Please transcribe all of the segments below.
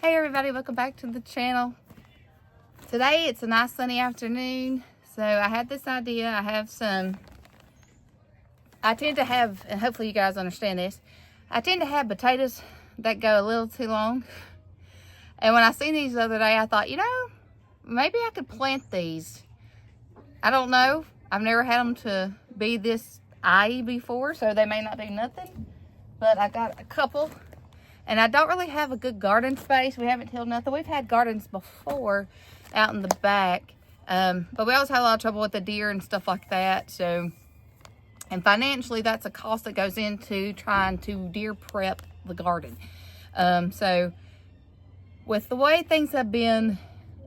Hey everybody, welcome back to the channel. Today it's a nice sunny afternoon, so I had this idea. I tend to have, and hopefully you guys understand this, I tend to have potatoes that go a little too long. And when I seen these the other day, I thought, maybe I could plant these. I don't know. I've never had them to be this eye before, so they may not do nothing. But I got a couple. And I don't really have a good garden space. We haven't tilled nothing. We've had gardens before out in the back. But we always had a lot of trouble with the deer and stuff like that. So, and financially, that's a cost that goes into trying to deer prep the garden. So, with the way things have been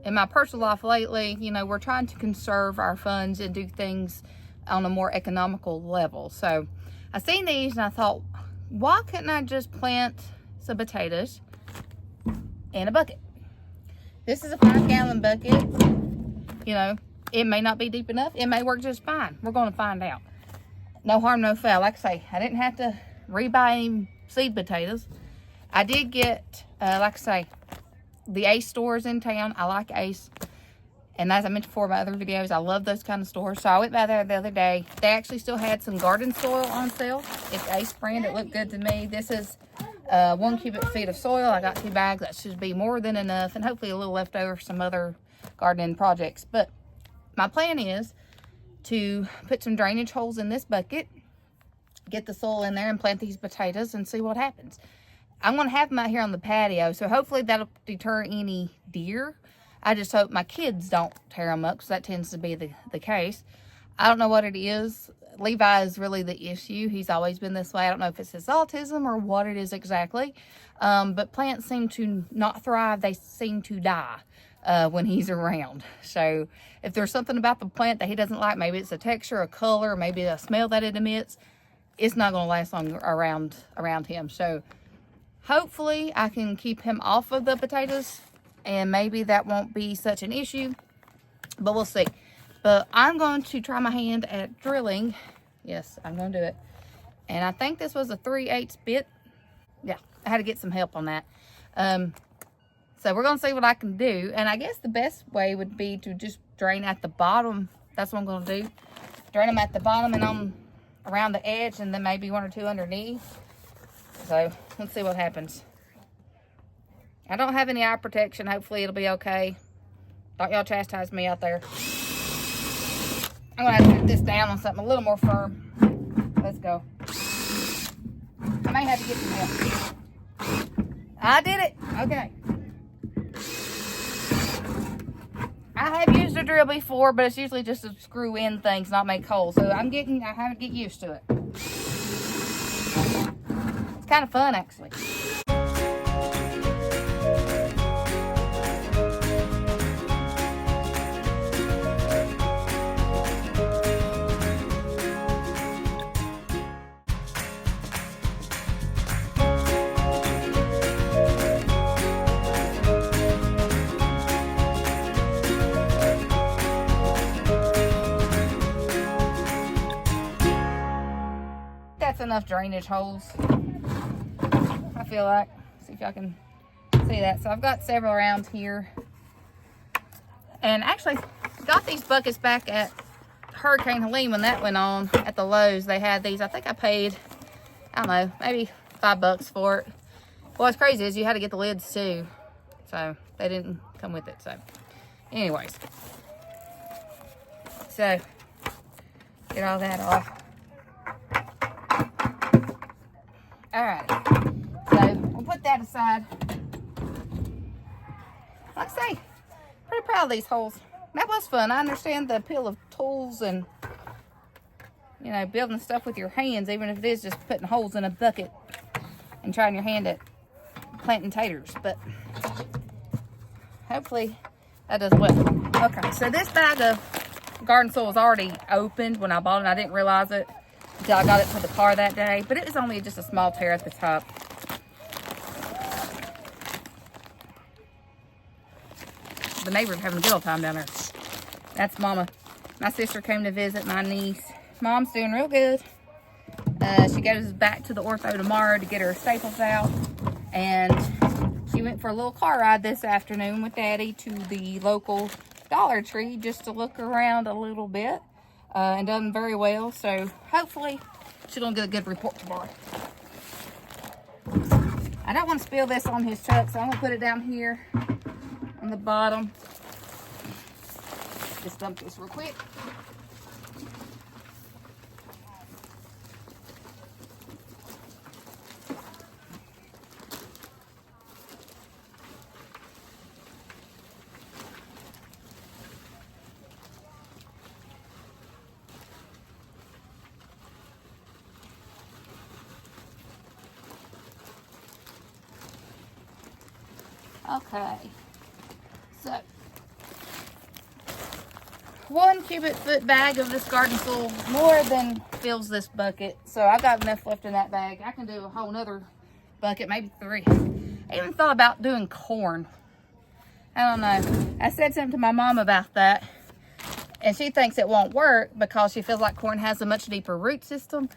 in my personal life lately, we're trying to conserve our funds and do things on a more economical level. So, I seen these and I thought, why couldn't I just plant some potatoes in a bucket? This is a 5-gallon bucket. It may not be deep enough. It may work just fine. We're going to find out. No harm, no foul. Like I say, I didn't have to rebuy any seed potatoes. I did get, like I say, the Ace stores in town. I like Ace. And as I mentioned before in my other videos, I love those kind of stores. So I went by there the other day. They actually still had some garden soil on sale. It's Ace brand. It looked good to me. This is 1 cubic feet of soil. I got 2 bags. That should be more than enough, and hopefully a little left over for some other gardening projects. But my plan is to put some drainage holes in this bucket, get the soil in there, and plant these potatoes and see what happens. I'm going to have them out here on the patio, so hopefully that'll deter any deer. I just hope my kids don't tear them up, because that tends to be the case. I don't know what it is. Levi is really the issue. He's always been this way. I don't know if it's his autism or what it is exactly. But plants seem to not thrive. They seem to die when he's around. So if there's something about the plant that he doesn't like, maybe it's a texture, a color, maybe a smell that it emits, it's not going to last long around him. So hopefully I can keep him off of the potatoes, and maybe that won't be such an issue, but we'll see. But I'm going to try my hand at drilling. Yes, I'm going to do it. And I think this was a 3/8 bit. Yeah, I had to get some help on that. So we're going to see what I can do. And I guess the best way would be to just drain at the bottom. That's what I'm going to do. Drain them at the bottom and on around the edge, and then maybe 1 or 2 underneath. So let's see what happens. I don't have any eye protection. Hopefully it'll be okay. Don't y'all chastise me out there. I'm going to have to put this down on something a little more firm. Let's go. I may have to get some help. I did it. Okay. I have used a drill before, but it's usually just to screw in things, not make holes. So I have to get used to it. It's kind of fun, actually. That's enough drainage holes, I feel like. See if y'all can see that. So I've got several around here, and actually got these buckets back at Hurricane Helene when that went on at the Lowe's. They had these. I think I paid, I don't know, maybe $5 for it. What's crazy is you had to get the lids too, so they didn't come with it. So anyways, so get all that off. Alright, so we'll put that aside. Like I say, pretty proud of these holes. That was fun. I understand the appeal of tools and, building stuff with your hands, even if it is just putting holes in a bucket and trying your hand at planting taters. But hopefully that does well. Okay, so this bag of garden soil was already opened when I bought it. I didn't realize it until I got it to the car that day, but it was only just a small tear at the top. The neighbors having a good old time down there. That's Mama. My sister came to visit my niece. Mom's doing real good. She goes back to the ortho tomorrow to get her staples out, and she We went for a little car ride this afternoon with Daddy to the local Dollar Tree just to look around a little bit, and done very well. So hopefully she's gonna get a good report tomorrow. I don't want to spill this on his truck, so I'm gonna put it down here on the bottom. Just dump this real quick. Okay, so 1 cubic foot bag of this garden soil more than fills this bucket. So I've got enough left in that bag. I can do a whole nother bucket, maybe 3. I even thought about doing corn. I don't know. I said something to my mom about that, and she thinks it won't work because she feels like corn has a much deeper root system.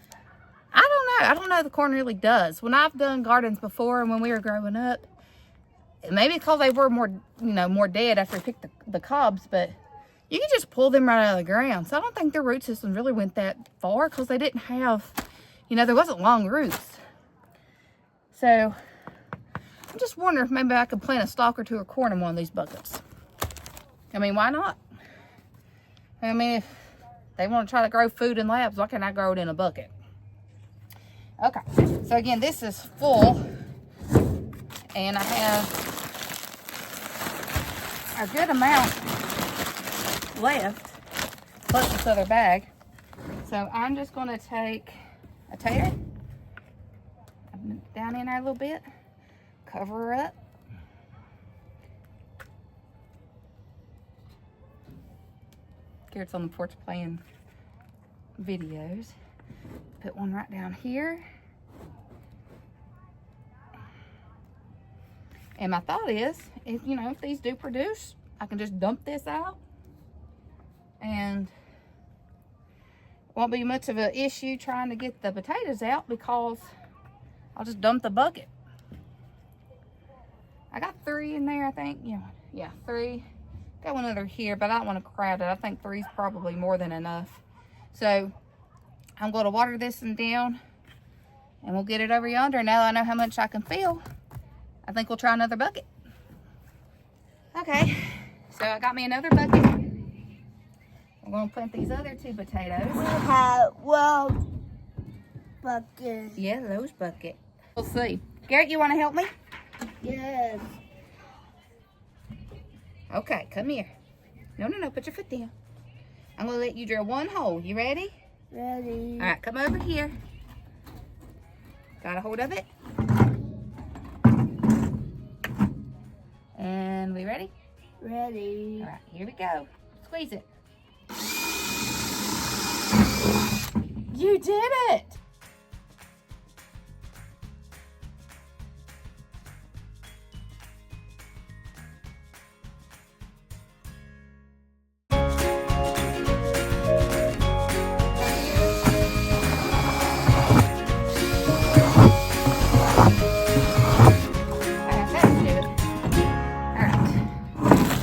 I don't know. I don't know if the corn really does. When I've done gardens before and when we were growing up, maybe because they were more, more dead after we picked the cobs, but you can just pull them right out of the ground. So I don't think their root system really went that far because they didn't have, there wasn't long roots. So I'm just wondering if maybe I could plant a stalk or 2 of corn in one of these buckets. I mean, why not? I mean, if they want to try to grow food in labs, why can't I grow it in a bucket? Okay, so again, this is full, and I have a good amount left, plus this other bag. So I'm just going to take a tater, down in there a little bit, cover her up. Garrett's on the porch playing videos. Put one right down here. And my thought is, if these do produce, I can just dump this out. And it won't be much of an issue trying to get the potatoes out because I'll just dump the bucket. I got 3 in there, I think. Yeah, 3. Got one other here, but I don't want to crowd it. I think 3 is probably more than enough. So I'm going to water this one down, and we'll get it over yonder. Now that I know how much I can fill, I think we'll try another bucket. Okay, so I got me another bucket. I'm going to plant these other 2 potatoes. We have 1 bucket. Yeah, those bucket. We'll see. Garrett, you want to help me? Yes. Okay, come here. No, put your foot down. I'm going to let you drill 1 hole. You ready? Ready. All right, come over here. Got a hold of it? And we ready? Ready. All right, here we go. Squeeze it. You did it!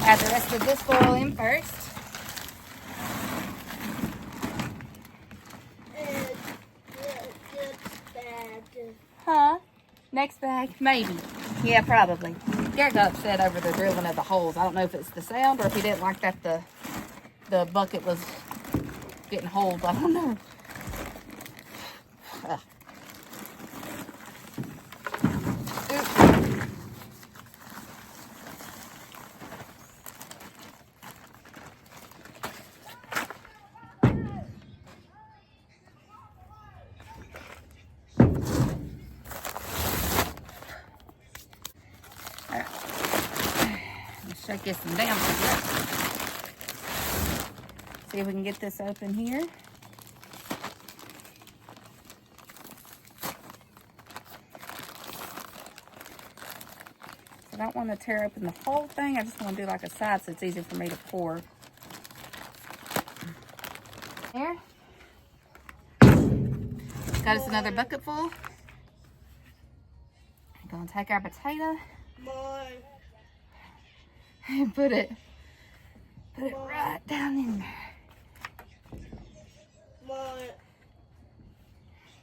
Add the rest of this soil in first. Huh? Next bag? Maybe. Yeah, probably. Garrett got upset over the drilling of the holes. I don't know if it's the sound or if he didn't like that the bucket was getting holes. I don't know. Shake this one down. See if we can get this open here. I don't want to tear open the whole thing. I just want to do like a side so it's easy for me to pour. There. Got us another bucket full. I'm going to take our potato. More. And put it right down in there. More.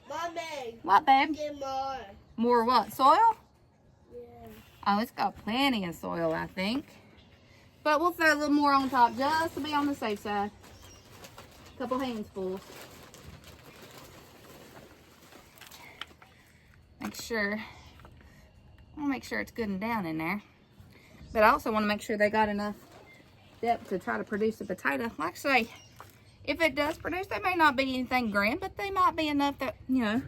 Mommy. What, babe? Get more. More what? Soil? Yeah. Oh, it's got plenty of soil, I think. But we'll throw a little more on top just to be on the safe side. A couple handsfuls. Make sure. I want to make sure it's good and down in there. But I also want to make sure they got enough depth to try to produce a potato. Like I say, if it does produce, they may not be anything grand, but they might be enough that, you know,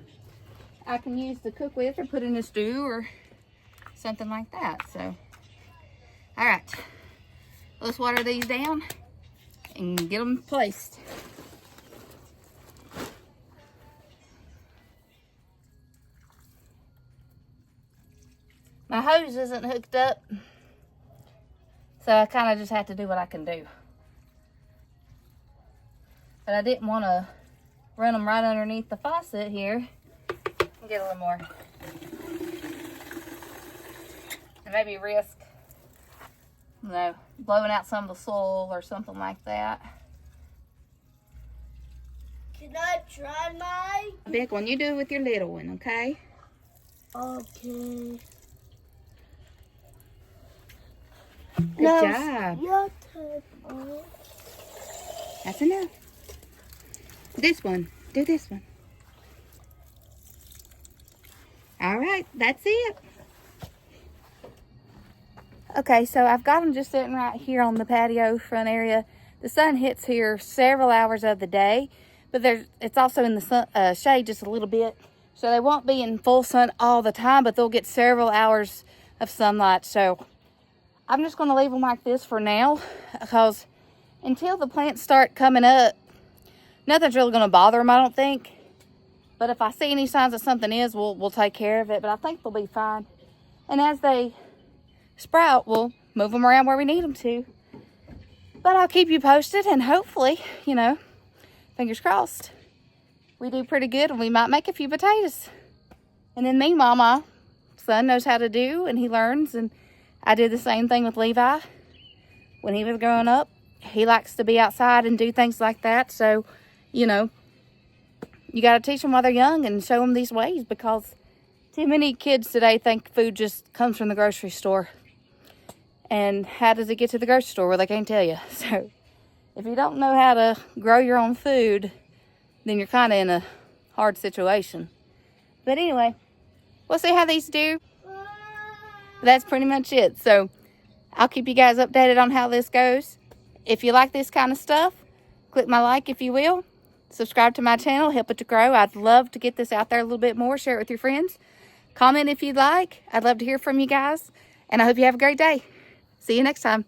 I can use to cook with or put in a stew or something like that. So, all right, let's water these down and get them placed. My hose isn't hooked up, so I kind of just have to do what I can do. But I didn't want to run them right underneath the faucet here. Get a little more. And maybe risk, you know, blowing out some of the soil or something like that. Can I try mine? Big one, you do it with your little one, okay? Okay. Good job. Your turn. Oh. That's enough. This one, do this one. All right, that's it. Okay, so I've got them just sitting right here on the patio front area. The sun hits here several hours of the day, but it's also in the sun, shade just a little bit. So they won't be in full sun all the time, but they'll get several hours of sunlight. So I'm just gonna leave them like this for now, because until the plants start coming up, nothing's really gonna bother them, I don't think. But if I see any signs that something is, we'll take care of it. But I think they'll be fine. And as they sprout, we'll move them around where we need them to. But I'll keep you posted, and hopefully, you know, fingers crossed, we do pretty good and we might make a few potatoes. And then meanwhile, my son knows how to do, and he learns. And I did the same thing with Levi when he was growing up. He likes to be outside and do things like that. So, you know, you got to teach them while they're young and show them these ways, because too many kids today think food just comes from the grocery store. And how does it get to the grocery store? Well, they can't tell you. So if you don't know how to grow your own food, then you're kind of in a hard situation. But anyway, we'll see how these do. That's pretty much it. So I'll keep you guys updated on how this goes. If you like this kind of stuff, click my like if you will. Subscribe to my channel, help it to grow. I'd love to get this out there a little bit more. Share it with your friends. Comment if you'd like. I'd love to hear from you guys. And I hope you have a great day. See you next time.